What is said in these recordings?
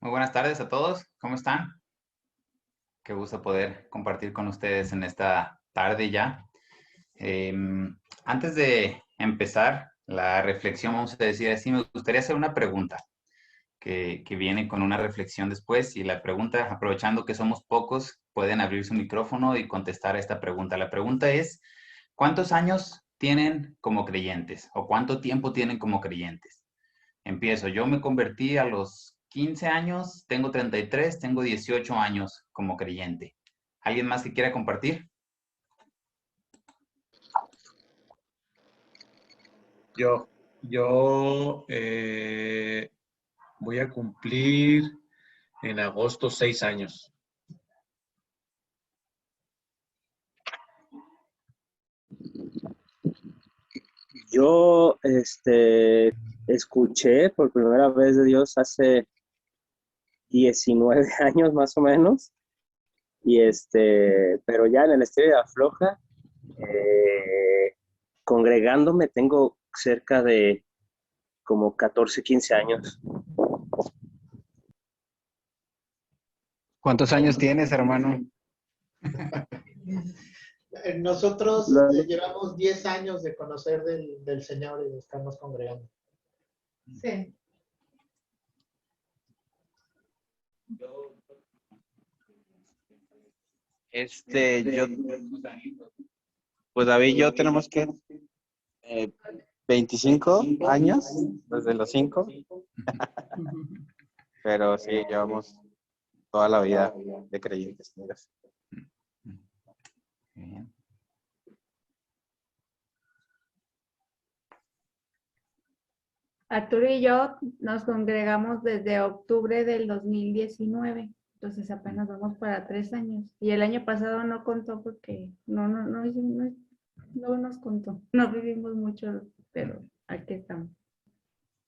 Muy buenas tardes a todos. ¿Cómo están? Qué gusto poder compartir con ustedes en esta tarde ya. Antes de empezar la reflexión, vamos a decir así, me gustaría hacer una pregunta que viene con una reflexión después. Y la pregunta, aprovechando que somos pocos, pueden abrir su micrófono y contestar a esta pregunta. La pregunta es, ¿cuántos años tienen como creyentes? ¿O cuánto tiempo tienen como creyentes? Empiezo. Yo me convertí a los 15 años, tengo 33, tengo 18 años como creyente. ¿Alguien más que quiera compartir? Yo voy a cumplir en agosto 6 años. Yo escuché por primera vez de Dios hace 19 años más o menos, y pero ya en el estilo de afloja, congregándome tengo cerca de como 14, 15 años. ¿Cuántos años tienes, hermano? Nosotros Lo- llevamos 10 años de conocer del Señor y de estarnos congregando. Sí. Yo, pues David y yo tenemos que 25 años, desde los 5, pero sí, llevamos toda la vida de creyentes. Miras. Bien. Arturo y yo nos congregamos desde octubre del 2019, entonces apenas vamos para 3 años. Y el año pasado no contó porque no nos contó. No vivimos mucho, pero aquí estamos.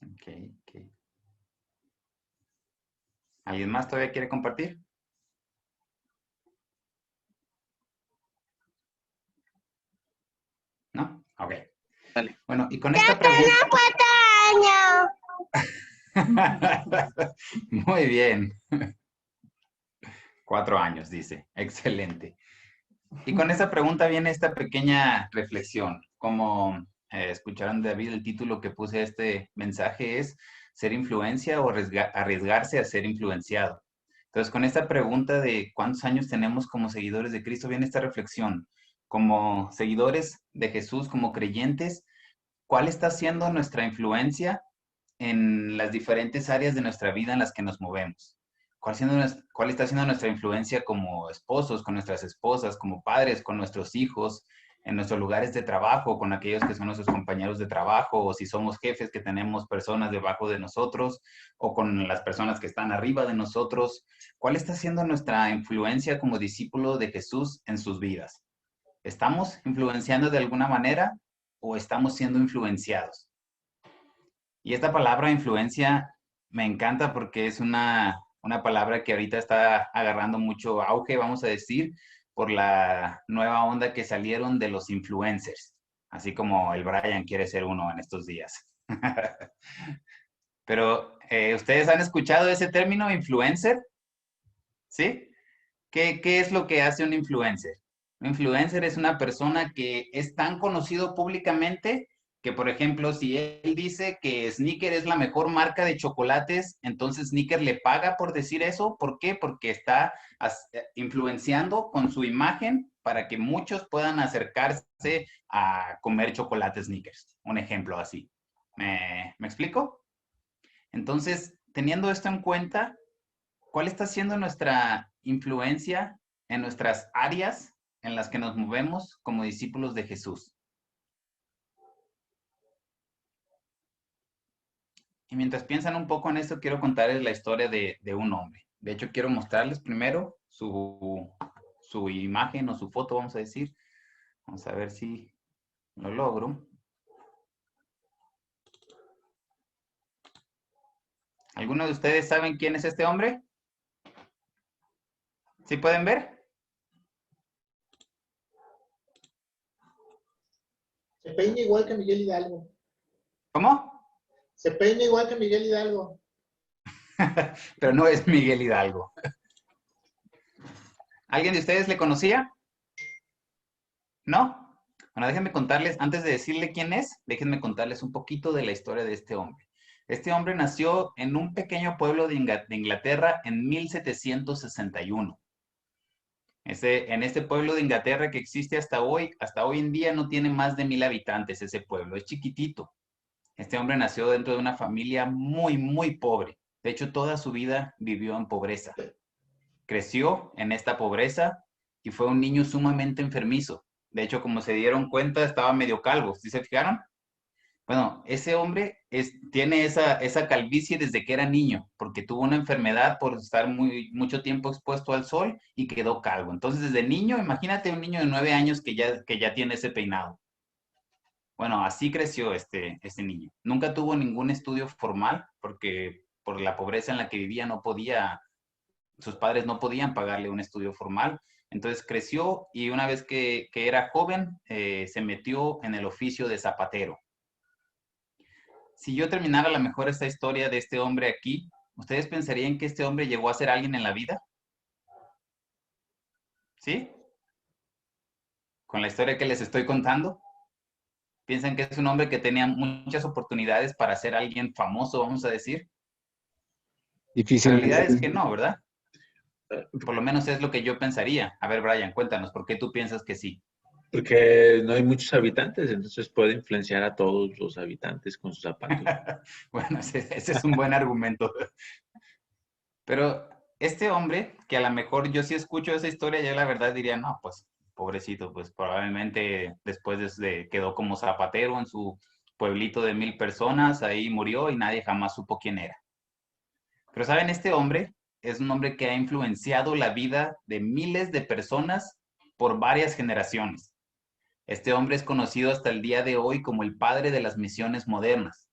Ok. ¿Alguien más todavía quiere compartir? ¿No? Ok. Dale. Bueno, y con esta pregunta... 4 años. Muy bien. 4 años, dice. Excelente. Y con esta pregunta viene esta pequeña reflexión. Como escucharon David, el título que puse a este mensaje es ¿ser influencia o arriesgarse a ser influenciado? Entonces, con esta pregunta de cuántos años tenemos como seguidores de Cristo, viene esta reflexión. Como seguidores de Jesús, como creyentes, ¿cuál está siendo nuestra influencia en las diferentes áreas de nuestra vida en las que nos movemos? ¿Cuál está siendo nuestra influencia como esposos, con nuestras esposas, como padres, con nuestros hijos, en nuestros lugares de trabajo, con aquellos que son nuestros compañeros de trabajo, o si somos jefes que tenemos personas debajo de nosotros, o con las personas que están arriba de nosotros? ¿Cuál está siendo nuestra influencia como discípulo de Jesús en sus vidas? ¿Estamos influenciando de alguna manera o estamos siendo influenciados? Y esta palabra influencia me encanta porque es una palabra que ahorita está agarrando mucho auge, vamos a decir, por la nueva onda que salieron de los influencers, así como el Brian quiere ser uno en estos días. Pero, ¿ustedes han escuchado ese término, influencer? ¿Sí? ¿Qué es lo que hace un influencer? Un influencer es una persona que es tan conocido públicamente que, por ejemplo, si él dice que Snickers es la mejor marca de chocolates, entonces Snickers le paga por decir eso. ¿Por qué? Porque está influenciando con su imagen para que muchos puedan acercarse a comer chocolate Snickers. Un ejemplo así. ¿Me explico? Entonces, teniendo esto en cuenta, ¿cuál está siendo nuestra influencia en nuestras áreas en las que nos movemos como discípulos de Jesús? Y mientras piensan un poco en esto, quiero contarles la historia de un hombre. De hecho, quiero mostrarles primero su imagen o su foto, vamos a decir. Vamos a ver si lo logro. ¿Alguno de ustedes saben quién es este hombre? ¿Sí pueden ver? Se peina igual que Miguel Hidalgo. ¿Cómo? Se peina igual que Miguel Hidalgo. pero no es Miguel Hidalgo. ¿Alguien de ustedes le conocía? ¿No? Bueno, déjenme contarles, antes de decirle quién es, déjenme contarles un poquito de la historia de este hombre. Este hombre nació en un pequeño pueblo de Inglaterra en 1761. En este pueblo de Inglaterra que existe hasta hoy en día no tiene más de 1000 habitantes ese pueblo, es chiquitito. Este hombre nació dentro de una familia muy, muy pobre. De hecho, toda su vida vivió en pobreza. Creció en esta pobreza y fue un niño sumamente enfermizo. De hecho, como se dieron cuenta, estaba medio calvo. ¿Sí se fijaron? Bueno, ese hombre tiene esa calvicie desde que era niño, porque tuvo una enfermedad por estar mucho tiempo expuesto al sol y quedó calvo. Entonces, desde niño, imagínate un niño de 9 años que ya tiene ese peinado. Bueno, así creció este niño. Nunca tuvo ningún estudio formal, porque por la pobreza en la que vivía sus padres no podían pagarle un estudio formal. Entonces creció y una vez que era joven, se metió en el oficio de zapatero. Si yo terminara a lo mejor esta historia de este hombre aquí, ¿ustedes pensarían que este hombre llegó a ser alguien en la vida? ¿Sí? Con la historia que les estoy contando. ¿Piensan que es un hombre que tenía muchas oportunidades para ser alguien famoso, vamos a decir? La realidad es que no, ¿verdad? Por lo menos es lo que yo pensaría. A ver, Brian, cuéntanos, ¿por qué tú piensas que sí? Porque no hay muchos habitantes, entonces puede influenciar a todos los habitantes con sus zapatos. Bueno, ese es un buen argumento. Pero este hombre, que a lo mejor yo sí escucho esa historia, yo la verdad diría, no, pues pobrecito, pues probablemente después quedó como zapatero en su pueblito de 1000 personas, ahí murió y nadie jamás supo quién era. Pero saben, este hombre es un hombre que ha influenciado la vida de miles de personas por varias generaciones. Este hombre es conocido hasta el día de hoy como el padre de las misiones modernas.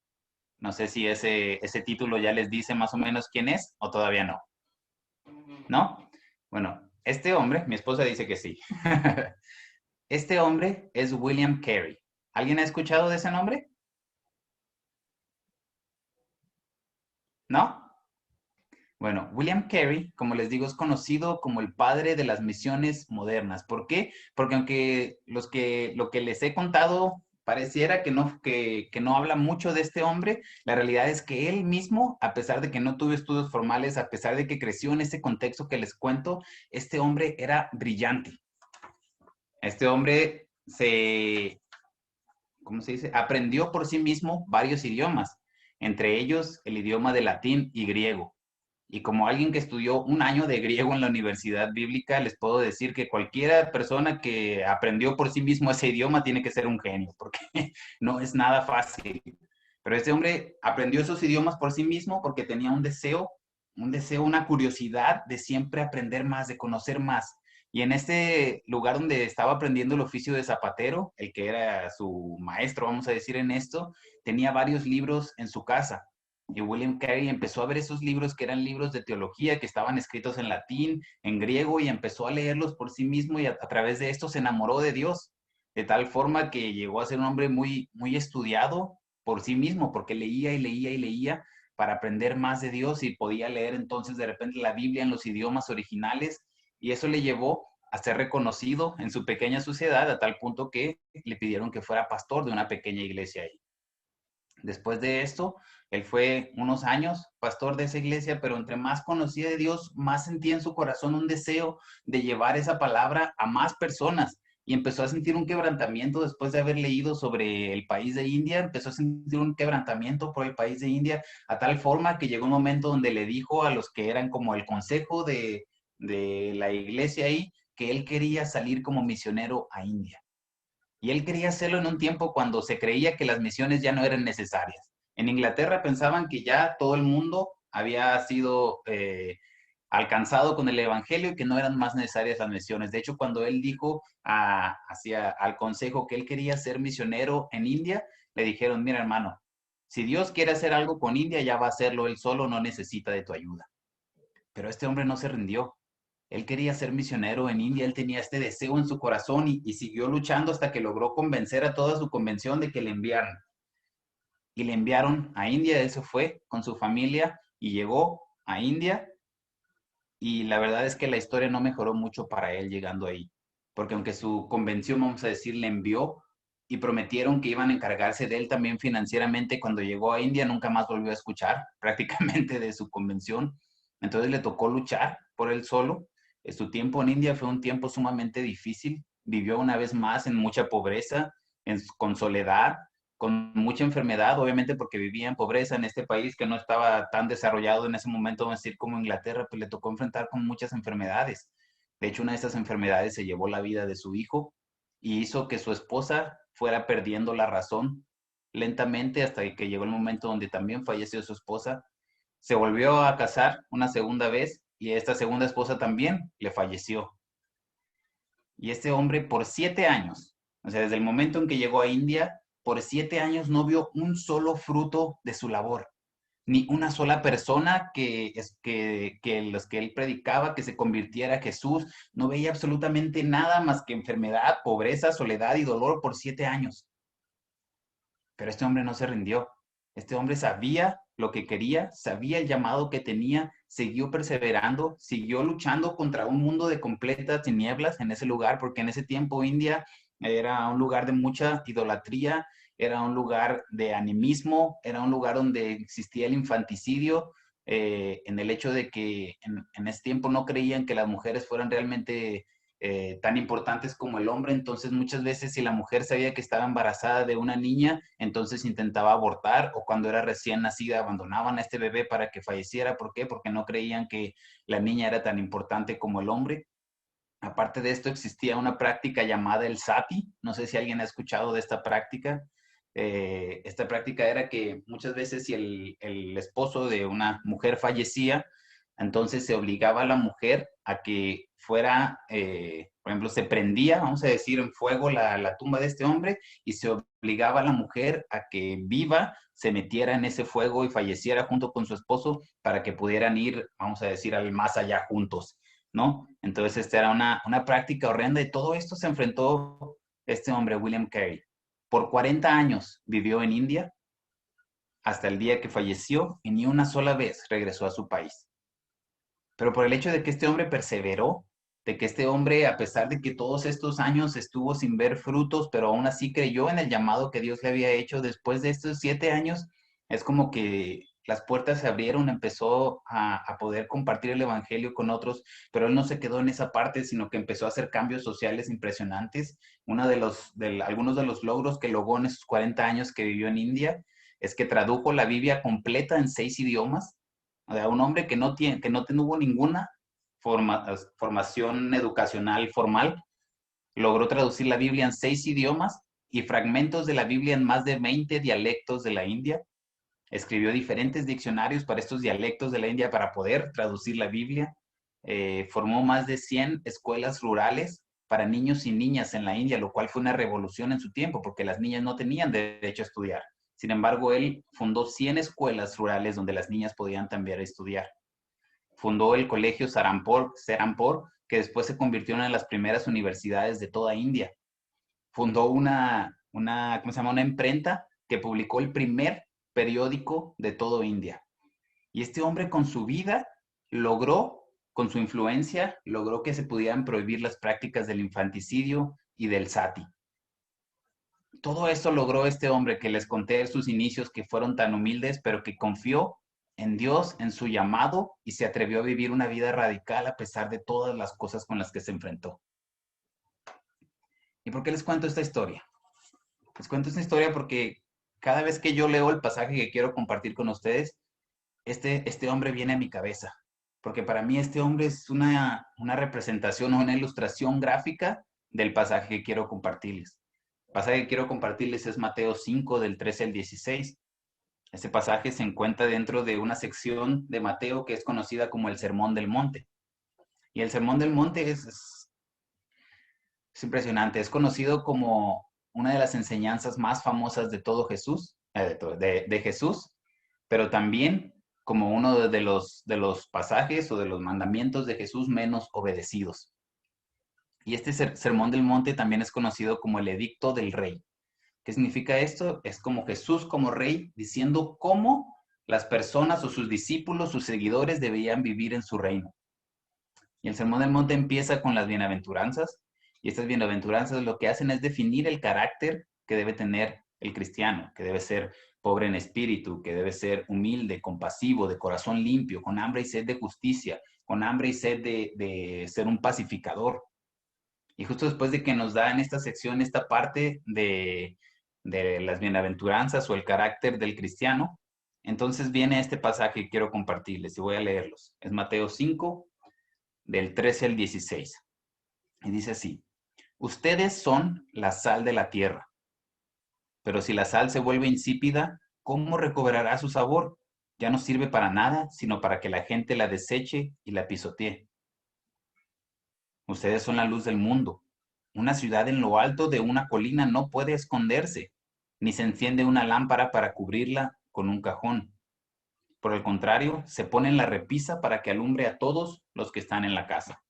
No sé si ese título ya les dice más o menos quién es o todavía no. ¿No? Bueno, este hombre, mi esposa dice que sí. Este hombre es William Carey. ¿Alguien ha escuchado de ese nombre? ¿No? Bueno, William Carey, como les digo, es conocido como el padre de las misiones modernas. ¿Por qué? Porque aunque lo que les he contado pareciera que no habla mucho de este hombre, la realidad es que él mismo, a pesar de que no tuvo estudios formales, a pesar de que creció en ese contexto que les cuento, este hombre era brillante. Este hombre ¿cómo se dice? Aprendió por sí mismo varios idiomas, entre ellos el idioma de latín y griego. Y como alguien que estudió un año de griego en la universidad bíblica, les puedo decir que cualquier persona que aprendió por sí mismo ese idioma tiene que ser un genio, porque no es nada fácil. Pero este hombre aprendió esos idiomas por sí mismo porque tenía un deseo, una curiosidad de siempre aprender más, de conocer más. Y en este lugar donde estaba aprendiendo el oficio de zapatero, el que era su maestro, vamos a decir en esto, tenía varios libros en su casa. Y William Carey empezó a ver esos libros que eran libros de teología, que estaban escritos en latín, en griego, y empezó a leerlos por sí mismo y a través de esto se enamoró de Dios, de tal forma que llegó a ser un hombre muy, muy estudiado por sí mismo, porque leía y leía y leía para aprender más de Dios y podía leer entonces de repente la Biblia en los idiomas originales y eso le llevó a ser reconocido en su pequeña sociedad a tal punto que le pidieron que fuera pastor de una pequeña iglesia ahí. Después de esto, él fue unos años pastor de esa iglesia, pero entre más conocía de Dios, más sentía en su corazón un deseo de llevar esa palabra a más personas. Y empezó a sentir un quebrantamiento después de haber leído sobre el país de India, empezó a sentir un quebrantamiento por el país de India, a tal forma que llegó un momento donde le dijo a los que eran como el consejo de la iglesia ahí, que él quería salir como misionero a India. Y él quería hacerlo en un tiempo cuando se creía que las misiones ya no eran necesarias. En Inglaterra pensaban que ya todo el mundo había sido alcanzado con el Evangelio y que no eran más necesarias las misiones. De hecho, cuando él dijo al consejo que él quería ser misionero en India, le dijeron, mira hermano, si Dios quiere hacer algo con India, ya va a hacerlo él solo, no necesita de tu ayuda. Pero este hombre no se rindió. Él quería ser misionero en India, él tenía este deseo en su corazón y siguió luchando hasta que logró convencer a toda su convención de que le enviaran. Y le enviaron a India, él se fue con su familia y llegó a India y la verdad es que la historia no mejoró mucho para él llegando ahí, porque aunque su convención, vamos a decir, le envió y prometieron que iban a encargarse de él también financieramente, cuando llegó a India nunca más volvió a escuchar prácticamente de su convención, entonces le tocó luchar por él solo. Su tiempo en India fue un tiempo sumamente difícil, vivió una vez más en mucha pobreza, con soledad, con mucha enfermedad, obviamente porque vivía en pobreza en este país que no estaba tan desarrollado en ese momento, vamos a decir, como Inglaterra, pues le tocó enfrentar con muchas enfermedades. De hecho, una de esas enfermedades se llevó la vida de su hijo y hizo que su esposa fuera perdiendo la razón lentamente hasta que llegó el momento donde también falleció su esposa. Se volvió a casar una segunda vez y esta segunda esposa también le falleció. Y este hombre por 7 años, o sea, desde el momento en que llegó a India, por 7 años no vio un solo fruto de su labor, ni una sola persona que los que él predicaba, que se convirtiera a Jesús, no veía absolutamente nada más que enfermedad, pobreza, soledad y dolor por 7 años. Pero este hombre no se rindió. Este hombre sabía lo que quería, sabía el llamado que tenía, siguió perseverando, siguió luchando contra un mundo de completas tinieblas en ese lugar, porque en ese tiempo India era un lugar de mucha idolatría, era un lugar de animismo, era un lugar donde existía el infanticidio, en el hecho de que en ese tiempo no creían que las mujeres fueran realmente tan importantes como el hombre, entonces muchas veces si la mujer sabía que estaba embarazada de una niña, entonces intentaba abortar o cuando era recién nacida abandonaban a este bebé para que falleciera. ¿Por qué? Porque no creían que la niña era tan importante como el hombre. Aparte de esto existía una práctica llamada el sati, no sé si alguien ha escuchado de esta práctica. Esta práctica era que muchas veces si el esposo de una mujer fallecía, entonces se obligaba a la mujer a que fuera, por ejemplo, se prendía, vamos a decir, en fuego la tumba de este hombre y se obligaba a la mujer a que viva se metiera en ese fuego y falleciera junto con su esposo para que pudieran ir, vamos a decir, al más allá juntos, ¿no? Entonces esta era una práctica horrenda y todo esto se enfrentó este hombre, William Carey. Por 40 años vivió en India hasta el día que falleció y ni una sola vez regresó a su país. Pero por el hecho de que este hombre perseveró, de que este hombre, a pesar de que todos estos años estuvo sin ver frutos, pero aún así creyó en el llamado que Dios le había hecho, después de estos 7 años, es como que las puertas se abrieron, empezó a poder compartir el evangelio con otros, pero él no se quedó en esa parte, sino que empezó a hacer cambios sociales impresionantes. Algunos de los logros que logró en esos 40 años que vivió en India es que tradujo la Biblia completa en 6 idiomas. O sea, un hombre que no tuvo ninguna formación educacional formal, logró traducir la Biblia en 6 idiomas y fragmentos de la Biblia en más de 20 dialectos de la India. Escribió diferentes diccionarios para estos dialectos de la India para poder traducir la Biblia. Formó más de 100 escuelas rurales para niños y niñas en la India, lo cual fue una revolución en su tiempo, porque las niñas no tenían derecho a estudiar. Sin embargo, él fundó 100 escuelas rurales donde las niñas podían también estudiar. Fundó el colegio Serampore, que después se convirtió en una de las primeras universidades de toda India. Fundó una imprenta que publicó el primer periódico de todo India. Y este hombre con su vida logró, con su influencia, logró que se pudieran prohibir las prácticas del infanticidio y del sati. Todo esto logró este hombre que les conté sus inicios, que fueron tan humildes, pero que confió en Dios, en su llamado, y se atrevió a vivir una vida radical a pesar de todas las cosas con las que se enfrentó. ¿Y por qué les cuento esta historia? Les cuento esta historia porque cada vez que yo leo el pasaje que quiero compartir con ustedes, este hombre viene a mi cabeza. Porque para mí este hombre es una representación o una ilustración gráfica del pasaje que quiero compartirles. El pasaje que quiero compartirles es Mateo 5, del 13 al 16. Este pasaje se encuentra dentro de una sección de Mateo que es conocida como el Sermón del Monte. Y el Sermón del Monte es impresionante. Es conocido como una de las enseñanzas más famosas de todo Jesús, de Jesús, pero también como uno de los pasajes o de los mandamientos de Jesús menos obedecidos. Y este Sermón del Monte también es conocido como el Edicto del Rey. ¿Qué significa esto? Es como Jesús como rey diciendo cómo las personas o sus discípulos, sus seguidores, debían vivir en su reino. Y el Sermón del Monte empieza con las bienaventuranzas, y estas bienaventuranzas lo que hacen es definir el carácter que debe tener el cristiano, que debe ser pobre en espíritu, que debe ser humilde, compasivo, de corazón limpio, con hambre y sed de justicia, con hambre y sed de ser un pacificador. Y justo después de que nos da en esta sección esta parte de las bienaventuranzas o el carácter del cristiano, entonces viene este pasaje que quiero compartirles y voy a leerlos. Es Mateo 5, del 13 al 16. Y dice así: ustedes son la sal de la tierra, pero si la sal se vuelve insípida, ¿cómo recobrará su sabor? Ya no sirve para nada, sino para que la gente la deseche y la pisotee. Ustedes son la luz del mundo. Una ciudad en lo alto de una colina no puede esconderse, ni se enciende una lámpara para cubrirla con un cajón. Por el contrario, se pone en la repisa para que alumbre a todos los que están en la casa.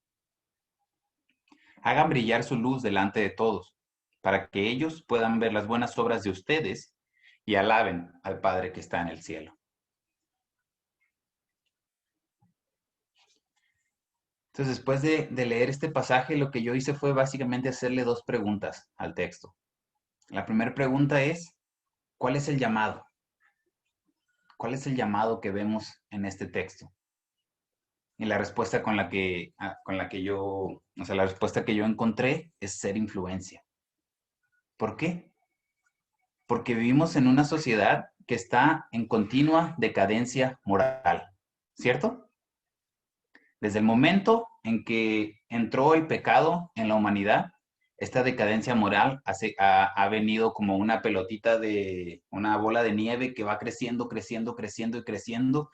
Hagan brillar su luz delante de todos, para que ellos puedan ver las buenas obras de ustedes y alaben al Padre que está en el cielo. Entonces, después de leer este pasaje, lo que yo hice fue básicamente hacerle dos preguntas al texto. La primera pregunta es, ¿cuál es el llamado? ¿Cuál es el llamado que vemos en este texto? Y la respuesta con la que la respuesta que yo encontré es ser influencia. ¿Por qué? Porque vivimos en una sociedad que está en continua decadencia moral, ¿cierto? Desde el momento en que entró el pecado en la humanidad, esta decadencia moral ha venido como una pelotita una bola de nieve que va creciendo, creciendo, creciendo y creciendo.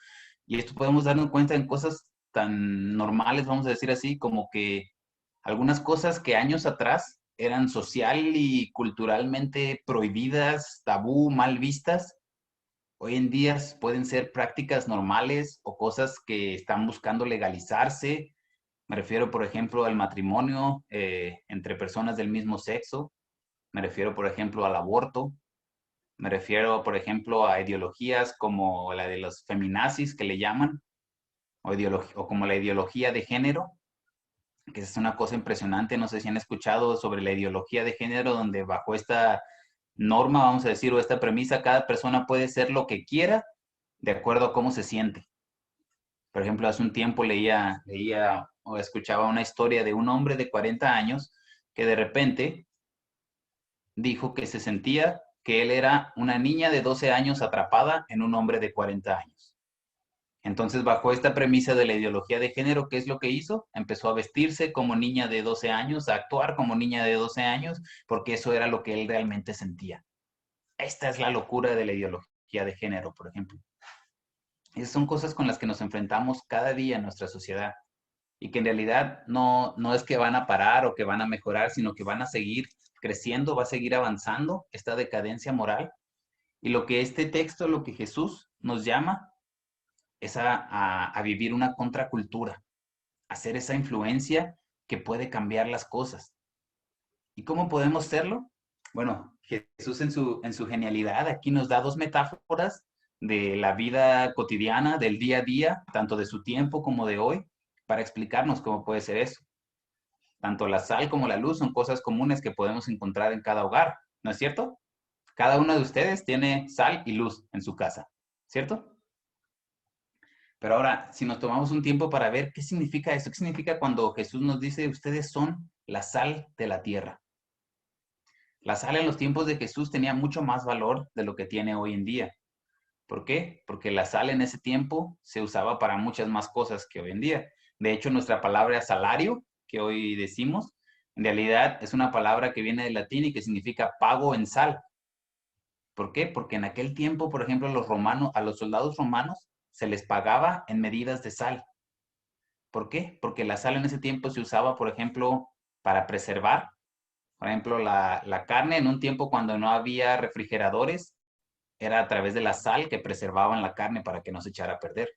Y esto podemos darnos cuenta en cosas tan normales, vamos a decir así, como que algunas cosas que años atrás eran social y culturalmente prohibidas, tabú, mal vistas, hoy en día pueden ser prácticas normales o cosas que están buscando legalizarse. Me refiero, por ejemplo, al matrimonio entre personas del mismo sexo. Me refiero, por ejemplo, al aborto. Me refiero, por ejemplo, a ideologías como la de los feminazis, que le llaman, o como la ideología de género, que es una cosa impresionante. No sé si han escuchado sobre la ideología de género, donde bajo esta norma, vamos a decir, o esta premisa, cada persona puede ser lo que quiera de acuerdo a cómo se siente. Por ejemplo, hace un tiempo leía o escuchaba una historia de un hombre de 40 años que de repente dijo que se sentía que él era una niña de 12 años atrapada en un hombre de 40 años. Entonces, bajo esta premisa de la ideología de género, ¿qué es lo que hizo? Empezó a vestirse como niña de 12 años, a actuar como niña de 12 años, porque eso era lo que él realmente sentía. Esta es la locura de la ideología de género, por ejemplo. Esas son cosas con las que nos enfrentamos cada día en nuestra sociedad y que en realidad no es que van a parar o que van a mejorar, sino que van a seguir creciendo, va a seguir avanzando esta decadencia moral. Y lo que este texto, lo que Jesús nos llama, es a vivir una contracultura, a ser esa influencia que puede cambiar las cosas. ¿Y cómo podemos serlo? Bueno, Jesús en su genialidad aquí nos da dos metáforas de la vida cotidiana, del día a día, tanto de su tiempo como de hoy, para explicarnos cómo puede ser eso. Tanto la sal como la luz son cosas comunes que podemos encontrar en cada hogar, ¿no es cierto? Cada uno de ustedes tiene sal y luz en su casa, ¿cierto? Pero ahora, si nos tomamos un tiempo para ver qué significa eso, qué significa cuando Jesús nos dice, ustedes son la sal de la tierra. La sal en los tiempos de Jesús tenía mucho más valor de lo que tiene hoy en día. ¿Por qué? Porque la sal en ese tiempo se usaba para muchas más cosas que hoy en día. De hecho, nuestra palabra salario, que hoy decimos, en realidad es una palabra que viene del latín y que significa pago en sal. ¿Por qué? Porque en aquel tiempo, por ejemplo, a los soldados romanos se les pagaba en medidas de sal. ¿Por qué? Porque la sal en ese tiempo se usaba, por ejemplo, para preservar. Por ejemplo, la carne en un tiempo cuando no había refrigeradores, era a través de la sal que preservaban la carne para que no se echara a perder.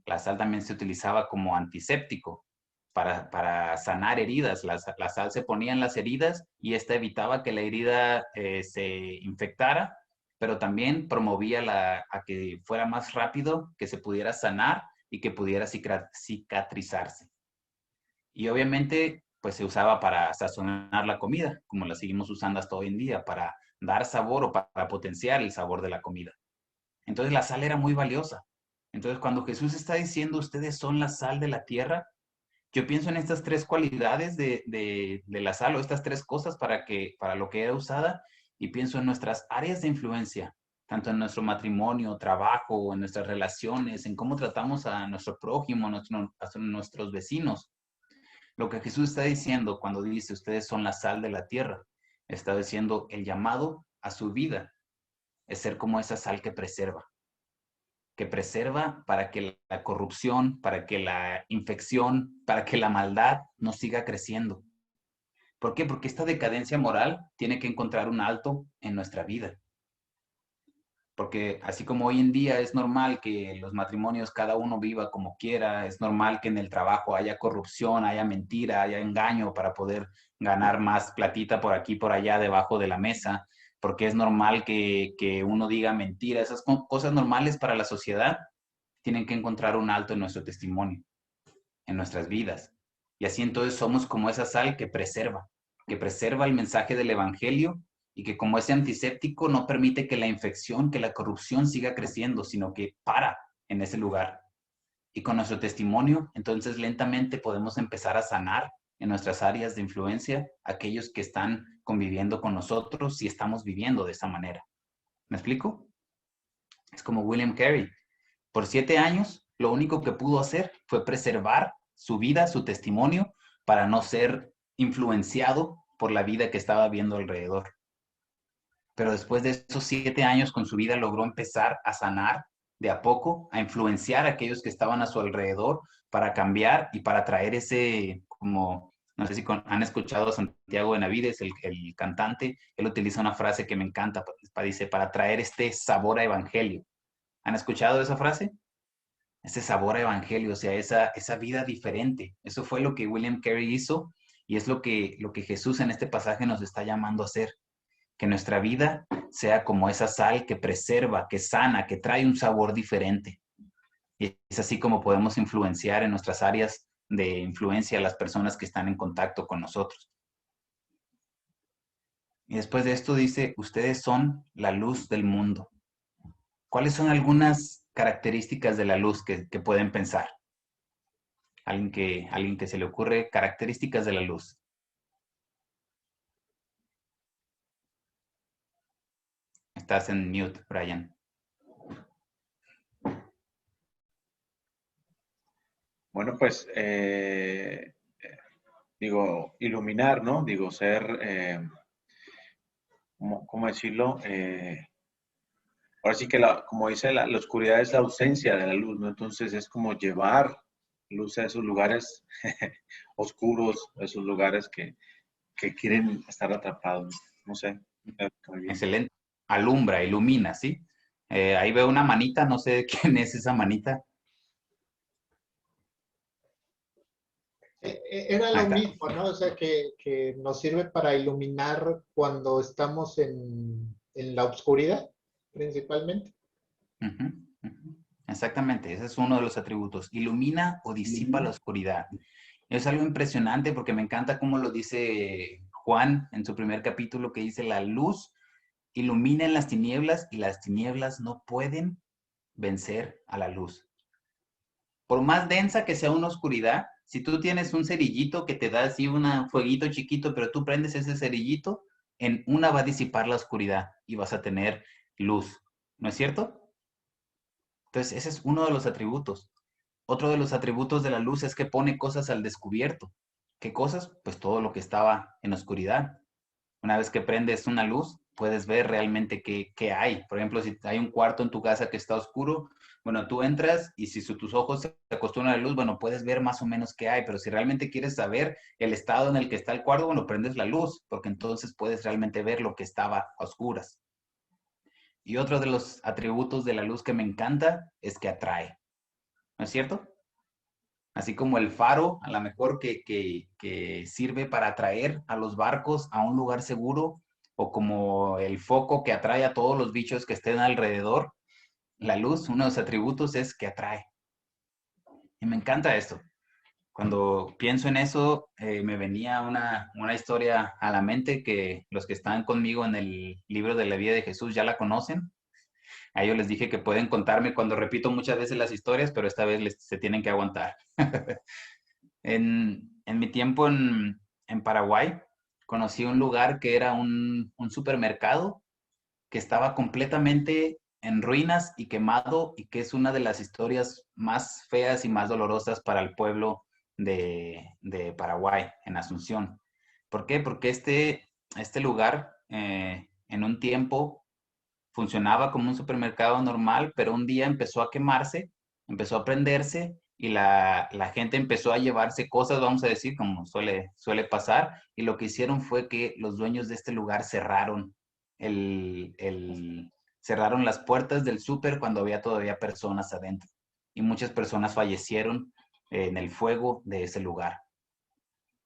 La sal también se utilizaba como antiséptico para sanar heridas. La sal se ponía en las heridas y esta evitaba que la herida se infectara pero también promovía a que fuera más rápido, que se pudiera sanar y que pudiera cicatrizarse. Y obviamente, pues se usaba para sazonar la comida, como la seguimos usando hasta hoy en día, para dar sabor o para potenciar el sabor de la comida. Entonces la sal era muy valiosa. Entonces cuando Jesús está diciendo, ustedes son la sal de la tierra, yo pienso en estas tres cualidades de la sal o estas tres cosas para lo que era usada y pienso en nuestras áreas de influencia, tanto en nuestro matrimonio, trabajo, en nuestras relaciones, en cómo tratamos a nuestro prójimo, a nuestros vecinos. Lo que Jesús está diciendo cuando dice ustedes son la sal de la tierra, está diciendo el llamado a su vida es ser como esa sal que preserva para que la corrupción, para que la infección, para que la maldad no siga creciendo. ¿Por qué? Porque esta decadencia moral tiene que encontrar un alto en nuestra vida. Porque así como hoy en día es normal que los matrimonios cada uno viva como quiera, es normal que en el trabajo haya corrupción, haya mentira, haya engaño para poder ganar más platita por aquí, por allá, debajo de la mesa, porque es normal que uno diga mentira, esas cosas normales para la sociedad tienen que encontrar un alto en nuestro testimonio, en nuestras vidas. Y así entonces somos como esa sal que preserva el mensaje del evangelio y que como ese antiséptico no permite que la infección, que la corrupción siga creciendo, sino que para en ese lugar. Y con nuestro testimonio, entonces lentamente podemos empezar a sanar en nuestras áreas de influencia aquellos que están conviviendo con nosotros y estamos viviendo de esa manera. ¿Me explico? Es como William Carey. Por 7 años, lo único que pudo hacer fue preservar su vida, su testimonio, para no ser influenciado por la vida que estaba viendo alrededor. Pero después de esos 7 años con su vida logró empezar a sanar de a poco, a influenciar a aquellos que estaban a su alrededor para cambiar y para traer ese, como, no sé si han escuchado a Santiago Benavides, el cantante, él utiliza una frase que me encanta, dice, para traer este sabor a evangelio. ¿Han escuchado esa frase? Ese sabor a evangelio, o sea, esa vida diferente. Eso fue lo que William Carey hizo y es lo que Jesús en este pasaje nos está llamando a hacer. Que nuestra vida sea como esa sal que preserva, que sana, que trae un sabor diferente. Y es así como podemos influenciar en nuestras áreas de influencia a las personas que están en contacto con nosotros. Y después de esto dice, ustedes son la luz del mundo. ¿Cuáles son algunas características de la luz que pueden pensar? Alguien que se le ocurre características de la luz. Estás en mute, Brian. Bueno, pues, digo, iluminar, ¿no? Digo, ser, ¿cómo decirlo? Ahora sí que, como dice, la oscuridad es la ausencia de la luz, ¿no? Entonces es como llevar luz a esos lugares oscuros, a esos lugares que quieren estar atrapados. No sé. Excelente. Alumbra, ilumina, ¿sí? Ahí veo una manita, no sé quién es esa manita. Era Ahí lo está. mismo, ¿no? O sea, que nos sirve para iluminar cuando estamos en la oscuridad, principalmente. Ujú, ujú. Exactamente, ese es uno de los atributos. Ilumina o disipa la oscuridad. Es algo impresionante porque me encanta cómo lo dice Juan en su primer capítulo, que dice, la luz ilumina en las tinieblas y las tinieblas no pueden vencer a la luz. Por más densa que sea una oscuridad, si tú tienes un cerillito que te da así un fueguito chiquito, pero tú prendes ese cerillito, en una va a disipar la oscuridad y vas a tener luz. ¿No es cierto? Entonces, ese es uno de los atributos. Otro de los atributos de la luz es que pone cosas al descubierto. ¿Qué cosas? Pues todo lo que estaba en oscuridad. Una vez que prendes una luz, puedes ver realmente qué hay. Por ejemplo, si hay un cuarto en tu casa que está oscuro, bueno, tú entras y si tus ojos se acostumbran a la luz, bueno, puedes ver más o menos qué hay. Pero si realmente quieres saber el estado en el que está el cuarto, bueno, prendes la luz, porque entonces puedes realmente ver lo que estaba a oscuras. Y otro de los atributos de la luz que me encanta es que atrae. ¿No es cierto? Así como el faro, a lo mejor que sirve para atraer a los barcos a un lugar seguro, o como el foco que atrae a todos los bichos que estén alrededor. La luz, uno de los atributos es que atrae. Y me encanta esto. Cuando pienso en eso, me venía una historia a la mente que los que están conmigo en el libro de la vida de Jesús ya la conocen. A ellos les dije que pueden contarme cuando repito muchas veces las historias, pero esta vez se tienen que aguantar. En mi tiempo en Paraguay, conocí un lugar que era un supermercado que estaba completamente en ruinas y quemado y que es una de las historias más feas y más dolorosas para el pueblo de Paraguay, en Asunción. ¿Por qué? Porque este lugar en un tiempo funcionaba como un supermercado normal, pero un día empezó a quemarse, empezó a prenderse y la gente empezó a llevarse cosas, vamos a decir, como suele pasar, y lo que hicieron fue que los dueños de este lugar cerraron las puertas del súper cuando había todavía personas adentro. Y muchas personas fallecieron en el fuego de ese lugar.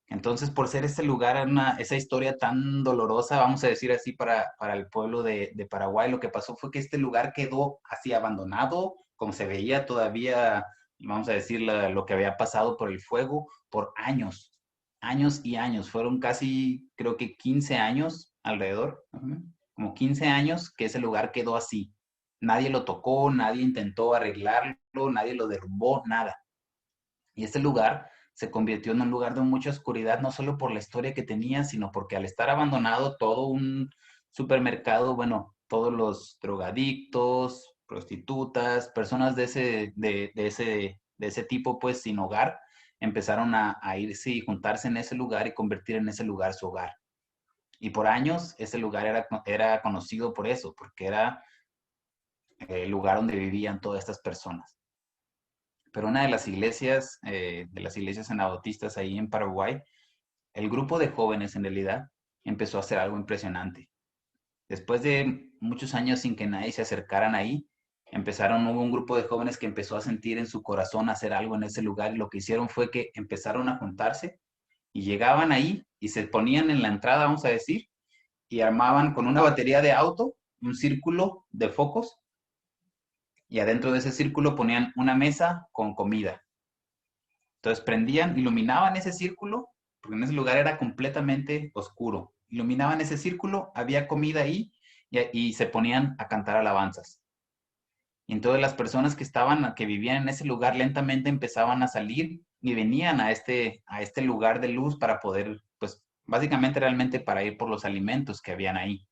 Entonces, por ser este lugar, esa historia tan dolorosa, vamos a decir así, para el pueblo de Paraguay, lo que pasó fue que este lugar quedó así abandonado, como se veía todavía, vamos a decir, lo que había pasado por el fuego, por años y años. Fueron casi, creo que 15 años alrededor, como 15 años que ese lugar quedó así. Nadie lo tocó, nadie intentó arreglarlo, nadie lo derrumbó, nada. Y este lugar se convirtió en un lugar de mucha oscuridad, no solo por la historia que tenía, sino porque al estar abandonado todo un supermercado, bueno, todos los drogadictos, prostitutas, personas de ese tipo, pues sin hogar, empezaron a irse y juntarse en ese lugar y convertir en ese lugar su hogar. Y por años ese lugar era conocido por eso, porque era el lugar donde vivían todas estas personas. Pero una de las iglesias anabautistas ahí en Paraguay, el grupo de jóvenes en realidad empezó a hacer algo impresionante. Después de muchos años sin que nadie se acercaran ahí, hubo un grupo de jóvenes que empezó a sentir en su corazón hacer algo en ese lugar y lo que hicieron fue que empezaron a juntarse y llegaban ahí y se ponían en la entrada, vamos a decir, y armaban con una batería de auto un círculo de focos y adentro de ese círculo ponían una mesa con comida. Entonces prendían, iluminaban ese círculo, porque en ese lugar era completamente oscuro. Iluminaban ese círculo, había comida ahí y se ponían a cantar alabanzas. Y entonces las personas que vivían en ese lugar lentamente empezaban a salir y venían a este lugar de luz para poder, pues básicamente realmente para ir por los alimentos que habían ahí.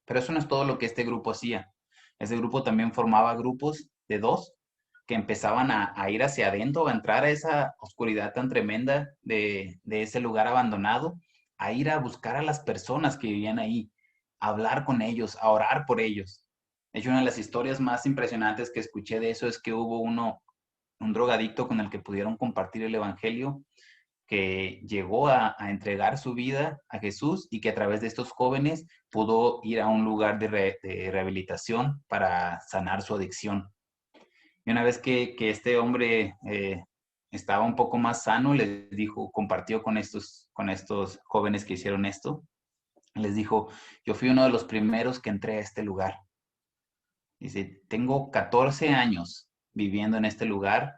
Pero eso no es todo lo que este grupo hacía. Ese grupo también formaba grupos de dos que empezaban a ir hacia adentro, a entrar a esa oscuridad tan tremenda de ese lugar abandonado, a ir a buscar a las personas que vivían ahí, a hablar con ellos, a orar por ellos. De hecho, una de las historias más impresionantes que escuché de eso es que hubo un drogadicto con el que pudieron compartir el evangelio, que llegó a entregar su vida a Jesús y que a través de estos jóvenes pudo ir a un lugar de rehabilitación para sanar su adicción. Y una vez que este hombre estaba un poco más sano, les dijo, compartió con estos jóvenes que hicieron esto, les dijo, yo fui uno de los primeros que entré a este lugar. Dice, tengo 14 años viviendo en este lugar,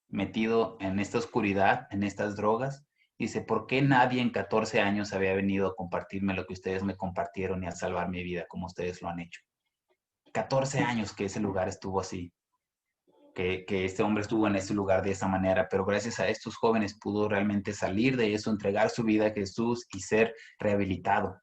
metido en esta oscuridad, en estas drogas. Dice, ¿por qué nadie en 14 años había venido a compartirme lo que ustedes me compartieron y a salvar mi vida como ustedes lo han hecho? 14 años que ese lugar estuvo así, que este hombre estuvo en ese lugar de esa manera, pero gracias a estos jóvenes pudo realmente salir de eso, entregar su vida a Jesús y ser rehabilitado.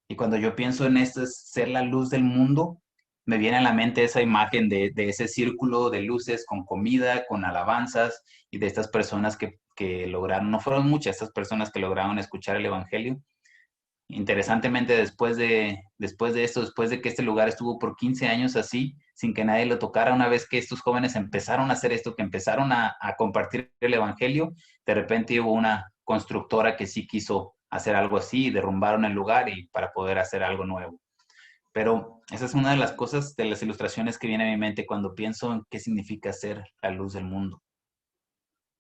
Y cuando yo pienso en esto, es ser la luz del mundo, me viene a la mente esa imagen de ese círculo de luces con comida, con alabanzas y de estas personas que lograron, no fueron muchas estas personas que lograron escuchar el evangelio. Interesantemente, después de esto, después de que este lugar estuvo por 15 años así, sin que nadie lo tocara, una vez que estos jóvenes empezaron a hacer esto, que empezaron a compartir el evangelio, de repente hubo una constructora que sí quiso hacer algo así, derrumbaron el lugar y para poder hacer algo nuevo. Pero esa es una de las cosas, de las ilustraciones que viene a mi mente cuando pienso en qué significa ser la luz del mundo.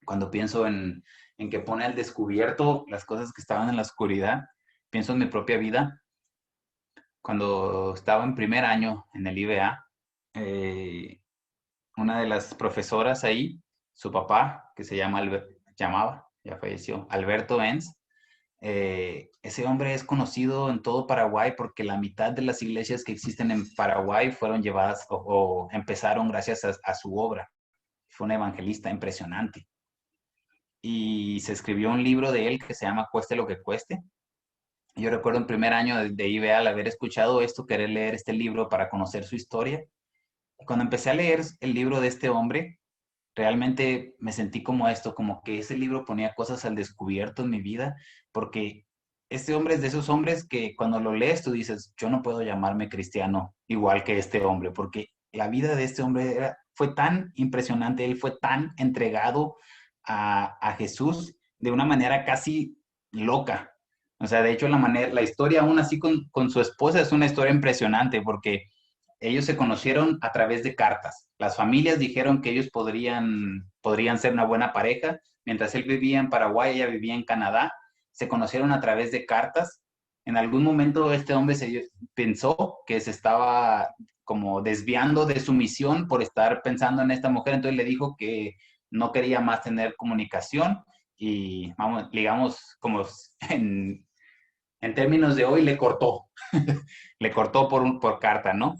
Cuando pienso en que pone al descubierto las cosas que estaban en la oscuridad, pienso en mi propia vida cuando estaba en primer año en el IBA, una de las profesoras ahí, su papá, que llamaba, ya falleció, Alberto Enz, ese hombre es conocido en todo Paraguay porque la mitad de las iglesias que existen en Paraguay fueron llevadas o empezaron gracias a su obra. Fue un evangelista impresionante. Y se escribió un libro de él que se llama Cueste lo que cueste. Yo recuerdo en primer año de IBA al haber escuchado esto, querer leer este libro para conocer su historia. Cuando empecé a leer el libro de este hombre, realmente me sentí como esto, como que ese libro ponía cosas al descubierto en mi vida, porque este hombre es de esos hombres que cuando lo lees tú dices, yo no puedo llamarme cristiano igual que este hombre, porque la vida de este hombre fue tan impresionante, él fue tan entregado a Jesús de una manera casi loca. O sea, de hecho, la historia aún así con su esposa es una historia impresionante porque ellos se conocieron a través de cartas. Las familias dijeron que ellos podrían ser una buena pareja. Mientras él vivía en Paraguay, ella vivía en Canadá. Se conocieron a través de cartas. En algún momento este hombre pensó que se estaba como desviando de su misión por estar pensando en esta mujer. Entonces le dijo que no quería más tener comunicación y, vamos, digamos, como en términos de hoy, le cortó. Le cortó por carta, ¿no?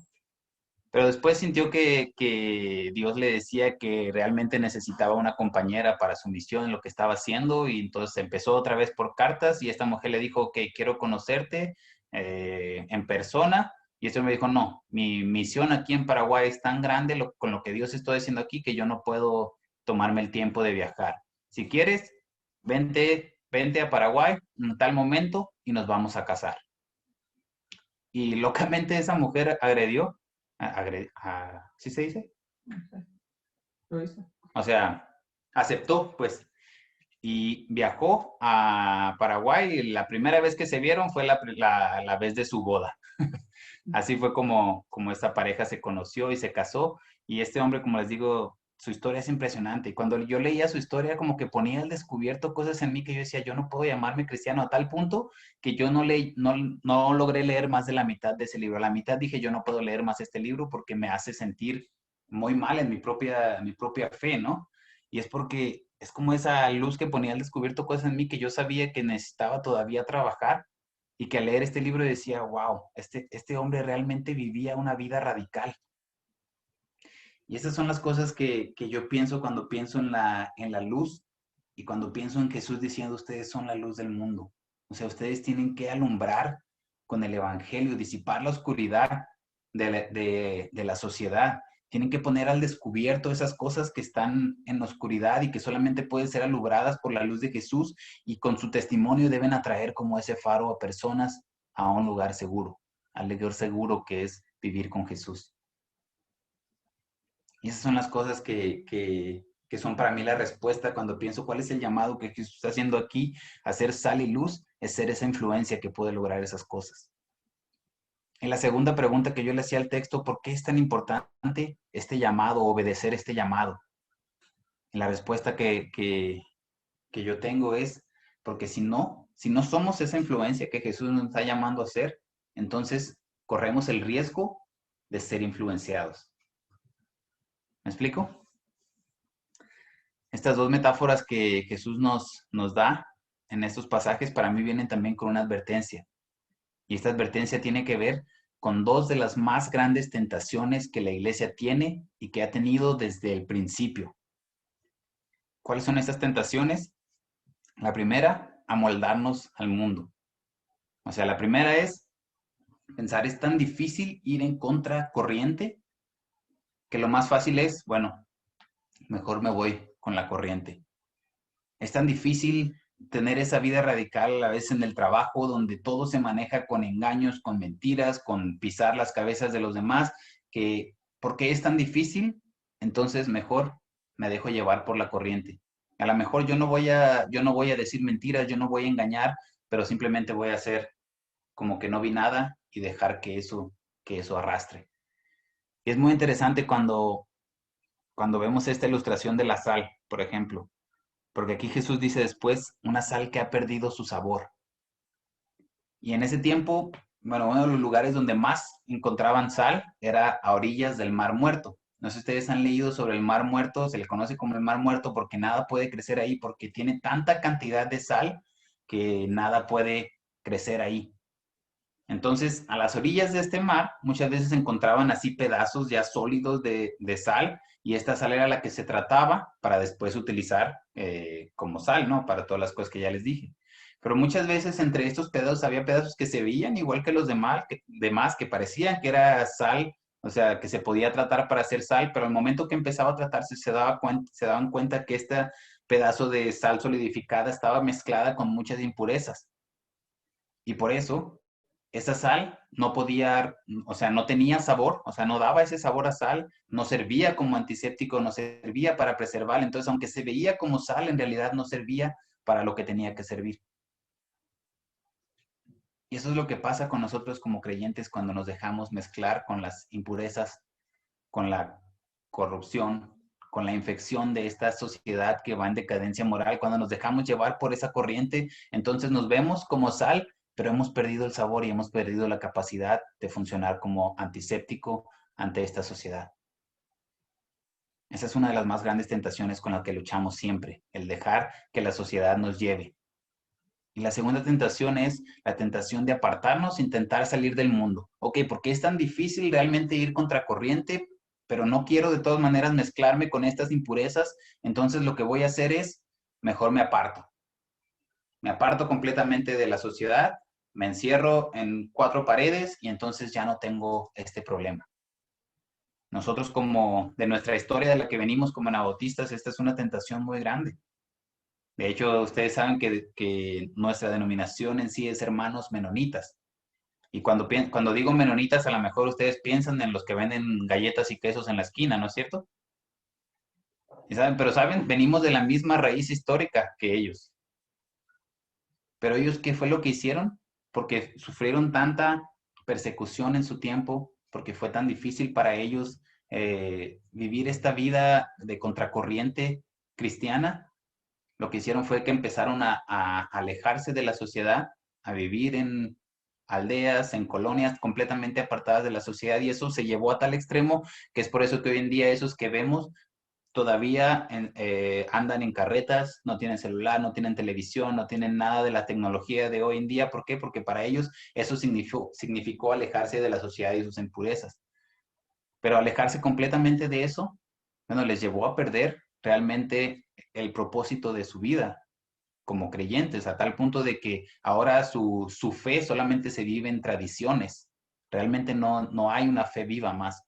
Pero después sintió que Dios le decía que realmente necesitaba una compañera para su misión en lo que estaba haciendo y entonces empezó otra vez por cartas y esta mujer le dijo que quiero conocerte en persona y este me dijo, no, mi misión aquí en Paraguay es tan grande con lo que Dios está haciendo aquí que yo no puedo tomarme el tiempo de viajar. Si quieres, vente a Paraguay en tal momento y nos vamos a casar. Y locamente esa mujer agredió. ¿Sí se dice? Lo hizo. O sea, aceptó, pues, y viajó a Paraguay. Y la primera vez que se vieron fue la vez de su boda. Así fue como esta pareja se conoció y se casó. Y este hombre, como les digo, su historia es impresionante. Y cuando yo leía su historia, como que ponía al descubierto cosas en mí que yo decía, yo no puedo llamarme cristiano a tal punto que yo no logré leer más de la mitad de ese libro. A la mitad dije, yo no puedo leer más este libro porque me hace sentir muy mal en mi propia fe, ¿no? Y es porque es como esa luz que ponía al descubierto cosas en mí que yo sabía que necesitaba todavía trabajar y que al leer este libro decía, wow, este hombre realmente vivía una vida radical. Y esas son las cosas que yo pienso cuando pienso en la luz y cuando pienso en Jesús diciendo, ustedes son la luz del mundo. O sea, ustedes tienen que alumbrar con el evangelio, disipar la oscuridad de la sociedad. Tienen que poner al descubierto esas cosas que están en la oscuridad y que solamente pueden ser alumbradas por la luz de Jesús y con su testimonio deben atraer como ese faro a personas a un lugar seguro, al lugar seguro que es vivir con Jesús. Y esas son las cosas que son para mí la respuesta cuando pienso cuál es el llamado que Jesús está haciendo aquí, hacer sal y luz, es ser esa influencia que puede lograr esas cosas. En la segunda pregunta que yo le hacía al texto, ¿por qué es tan importante este llamado, obedecer este llamado? Y la respuesta que yo tengo es, porque si no somos esa influencia que Jesús nos está llamando a ser, entonces corremos el riesgo de ser influenciados. ¿Me explico? Estas dos metáforas que Jesús nos da en estos pasajes para mí vienen también con una advertencia. Y esta advertencia tiene que ver con dos de las más grandes tentaciones que la iglesia tiene y que ha tenido desde el principio. ¿Cuáles son estas tentaciones? La primera, amoldarnos al mundo. O sea, la primera es pensar, es tan difícil ir en contracorriente que lo más fácil es, bueno, mejor me voy con la corriente. Es tan difícil tener esa vida radical a la vez en el trabajo donde todo se maneja con engaños, con mentiras, con pisar las cabezas de los demás, que porque es tan difícil, entonces mejor me dejo llevar por la corriente. A lo mejor yo no voy a decir mentiras, yo no voy a engañar, pero simplemente voy a hacer como que no vi nada y dejar que eso arrastre. Y es muy interesante cuando vemos esta ilustración de la sal, por ejemplo. Porque aquí Jesús dice después, una sal que ha perdido su sabor. Y en ese tiempo, bueno, uno de los lugares donde más encontraban sal era a orillas del Mar Muerto. No sé si ustedes han leído sobre el Mar Muerto, se le conoce como el Mar Muerto porque nada puede crecer ahí, porque tiene tanta cantidad de sal que nada puede crecer ahí. Entonces, a las orillas de este mar, muchas veces se encontraban así pedazos ya sólidos de sal, y esta sal era la que se trataba para después utilizar como sal, ¿no? Para todas las cosas que ya les dije. Pero muchas veces entre estos pedazos había pedazos que se veían igual que los demás, que parecían que era sal, o sea, que se podía tratar para hacer sal, pero al momento que empezaba a tratarse se daban cuenta que este pedazo de sal solidificada estaba mezclada con muchas impurezas. Y por eso esa sal no podía, o sea, no tenía sabor, o sea, no daba ese sabor a sal, no servía como antiséptico, no servía para preservar. Entonces, aunque se veía como sal, en realidad no servía para lo que tenía que servir. Y eso es lo que pasa con nosotros como creyentes cuando nos dejamos mezclar con las impurezas, con la corrupción, con la infección de esta sociedad que va en decadencia moral. Cuando nos dejamos llevar por esa corriente, entonces nos vemos como sal, pero hemos perdido el sabor y hemos perdido la capacidad de funcionar como antiséptico ante esta sociedad. Esa es una de las más grandes tentaciones con las que luchamos siempre, el dejar que la sociedad nos lleve. Y la segunda tentación es la tentación de apartarnos, intentar salir del mundo. Ok, ¿por qué es tan difícil realmente ir contracorriente? Pero no quiero de todas maneras mezclarme con estas impurezas. Entonces lo que voy a hacer es, mejor me aparto. Me aparto completamente de la sociedad, me encierro en 4 paredes y entonces ya no tengo este problema. Nosotros como de nuestra historia de la que venimos como anabautistas, esta es una tentación muy grande. De hecho, ustedes saben que nuestra denominación en sí es Hermanos Menonitas. Y cuando digo menonitas, a lo mejor ustedes piensan en los que venden galletas y quesos en la esquina, ¿no es cierto? Pero saben, venimos de la misma raíz histórica que ellos. Pero ellos, ¿qué fue lo que hicieron? Porque sufrieron tanta persecución en su tiempo, porque fue tan difícil para ellos vivir esta vida de contracorriente cristiana. Lo que hicieron fue que empezaron a alejarse de la sociedad, a vivir en aldeas, en colonias completamente apartadas de la sociedad, y eso se llevó a tal extremo que es por eso que hoy en día esos que vemos todavía andan en carretas, no tienen celular, no tienen televisión, no tienen nada de la tecnología de hoy en día. ¿Por qué? Porque para ellos eso significó alejarse de la sociedad y sus impurezas. Pero alejarse completamente de eso, bueno, les llevó a perder realmente el propósito de su vida como creyentes, a tal punto de que ahora su fe solamente se vive en tradiciones. Realmente no hay una fe viva más.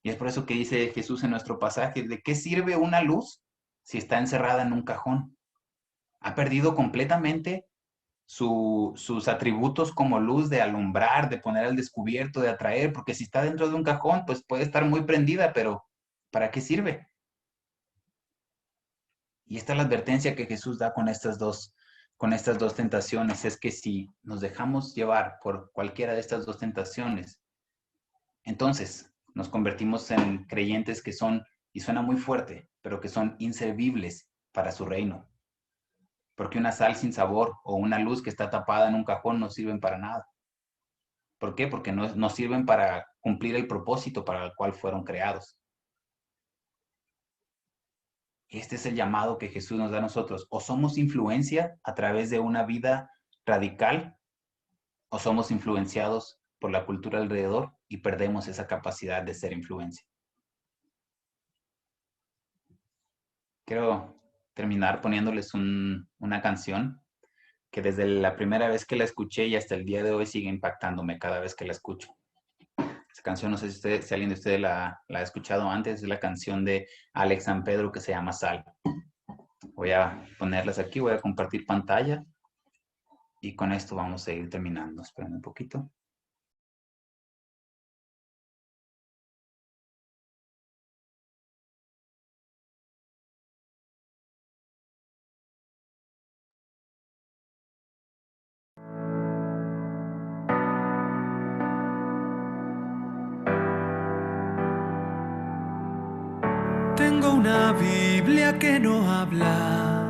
Y es por eso que dice Jesús en nuestro pasaje, ¿de qué sirve una luz si está encerrada en un cajón? Ha perdido completamente sus atributos como luz de alumbrar, de poner al descubierto, de atraer, porque si está dentro de un cajón, pues puede estar muy prendida, pero ¿para qué sirve? Y esta es la advertencia que Jesús da con estas dos tentaciones, es que si nos dejamos llevar por cualquiera de estas dos tentaciones, entonces nos convertimos en creyentes que son, y suena muy fuerte, pero que son inservibles para su reino. Porque una sal sin sabor o una luz que está tapada en un cajón no sirven para nada. ¿Por qué? Porque no sirven para cumplir el propósito para el cual fueron creados. Este es el llamado que Jesús nos da a nosotros. O somos influencia a través de una vida radical, o somos influenciados por la cultura alrededor y perdemos esa capacidad de ser influencia. Quiero terminar poniéndoles una canción que desde la primera vez que la escuché y hasta el día de hoy sigue impactándome cada vez que la escucho. Esa canción, no sé si alguien de ustedes la ha escuchado antes, es la canción de Alex San Pedro que se llama Sal. Voy a ponerlas aquí, voy a compartir pantalla y con esto vamos a ir terminando. Esperen un poquito. Tengo una Biblia que no habla,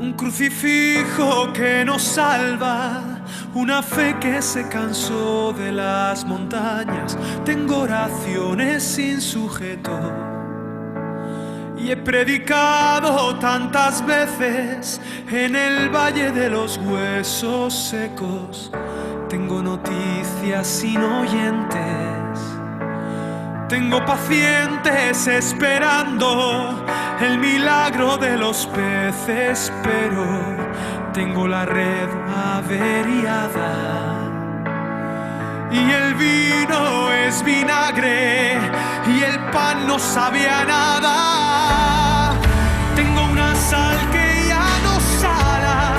un crucifijo que no salva, una fe que se cansó de las montañas. Tengo oraciones sin sujeto y he predicado tantas veces en el valle de los huesos secos. Tengo noticias sin oyentes, tengo pacientes esperando el milagro de los peces, pero tengo la red averiada y el vino es vinagre y el pan no sabe a nada. Tengo una sal que ya no sala,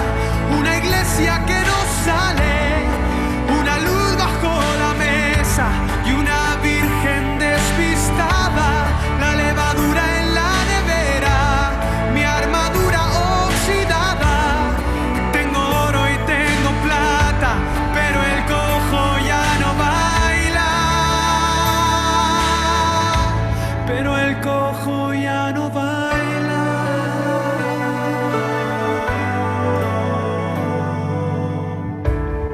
una iglesia que no sale, una luz bajo la mesa y una virgen despistada, la levadura en la nevera, mi armadura oxidada. Tengo oro y tengo plata, pero el cojo ya no baila, pero el cojo ya no baila.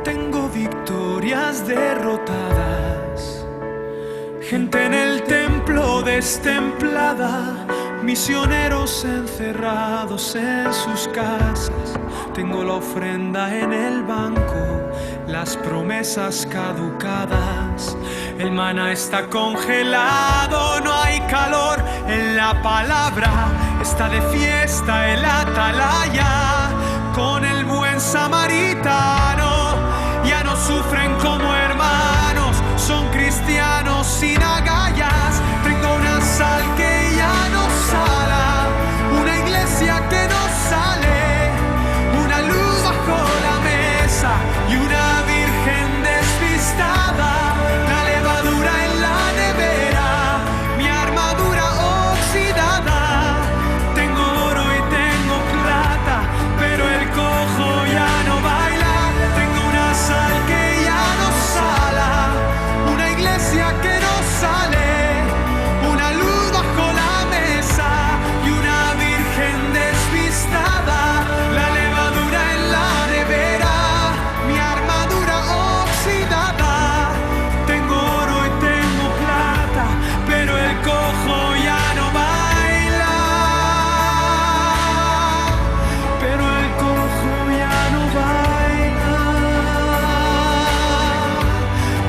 Tengo victorias derrotadas, gente en el templo destemplada, misioneros encerrados en sus casas. Tengo la ofrenda en el banco, las promesas caducadas. El maná está congelado, no hay calor en la palabra. Está de fiesta el atalaya con el buen samaritano. Ya no sufren como hermanos, son cristianos sin agallas. Tengo una sal que ya no sala, una iglesia que no sale, una luz bajo la mesa y una virgen despistada, la levadura en la nevera, mi armadura oxidada. Tengo oro y tengo plata, pero el cojo ya no baila. Tengo una sal que ya no sala, una iglesia que no sale, una luz bajo la mesa y una virgen despistada, la levadura en la nevera, mi armadura oxidada. Tengo oro y tengo plata, pero el cojo ya no baila, pero el cojo ya no baila,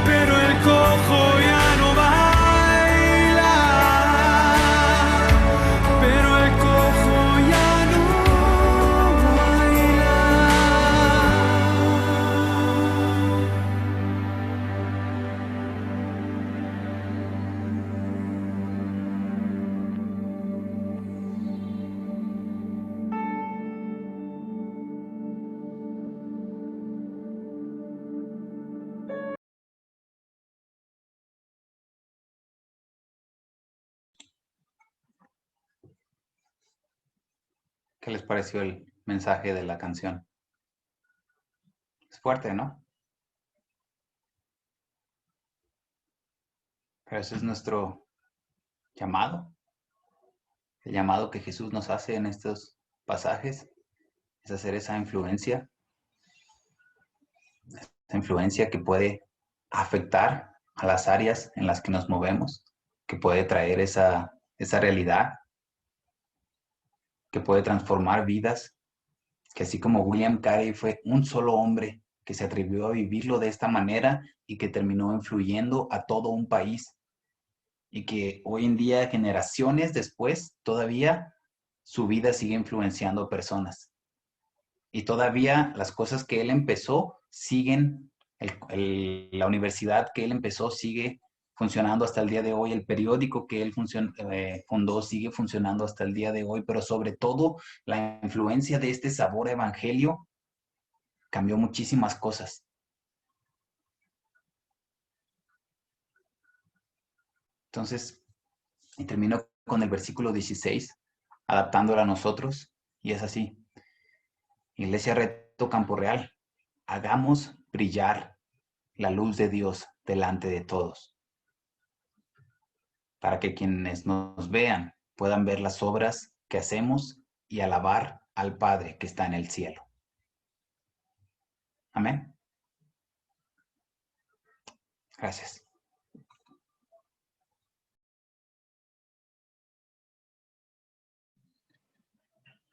pero el cojo ya no baila, pero el cojo ya no baila. ¿Qué les pareció el mensaje de la canción? Es fuerte, ¿no? Pero ese es nuestro llamado. El llamado que Jesús nos hace en estos pasajes es hacer esa influencia que puede afectar a las áreas en las que nos movemos, que puede traer esa realidad, que puede transformar vidas, que así como William Carey fue un solo hombre que se atrevió a vivirlo de esta manera y que terminó influyendo a todo un país, y que hoy en día, generaciones después, todavía su vida sigue influenciando personas. Y todavía las cosas que él empezó siguen, la universidad que él empezó sigue funcionando hasta el día de hoy, el periódico que él fundó sigue funcionando hasta el día de hoy, pero sobre todo la influencia de este sabor a evangelio cambió muchísimas cosas. Entonces, y termino con el versículo 16, adaptándolo a nosotros, y es así. Iglesia Reto Campo Real, hagamos brillar la luz de Dios delante de todos, para que quienes nos vean puedan ver las obras que hacemos y alabar al Padre que está en el cielo. Amén. Gracias.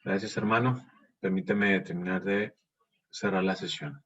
Gracias, hermano. Permíteme terminar de cerrar la sesión.